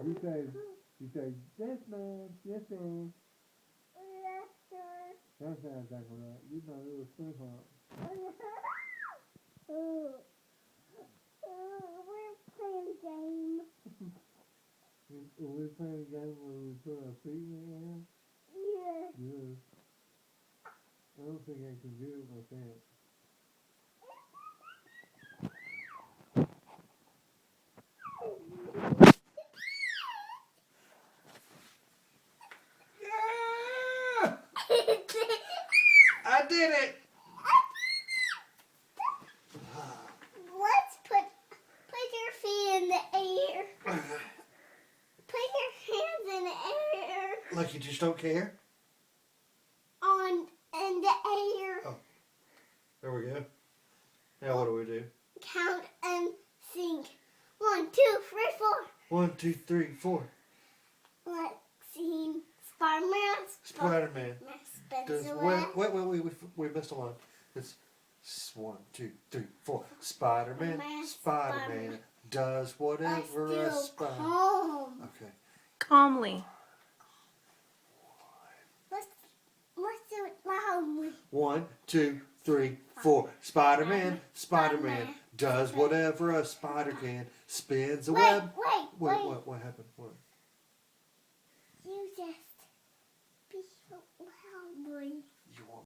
You say, yes, ma'am, yes, ma'am. That sounds like you know, it was simple. We're playing a game. We're playing a game where we put our feet in the air. Yeah. Yeah. I don't think I can do it with that. I did it! Let's put your feet in the air. Put your hands in the air. Like you just don't care? In the air. Oh. There we go. Now what do we do? Count and sing. 1, 2, 3, 4. 1, 2, 3, 4. Let's sing Spider-Man. Spider-Man. Does Spencer. wait, we missed a line. It's 1, 2, 3, 4. Spider-Man, Spider-Man does whatever a spider. Okay. Calmly. Let's do it loudly. 1, 2, 3, 4. Spider-Man, Spider-Man does whatever a spider can. Spins a web. Wait. What happened? What? You just be so loudly.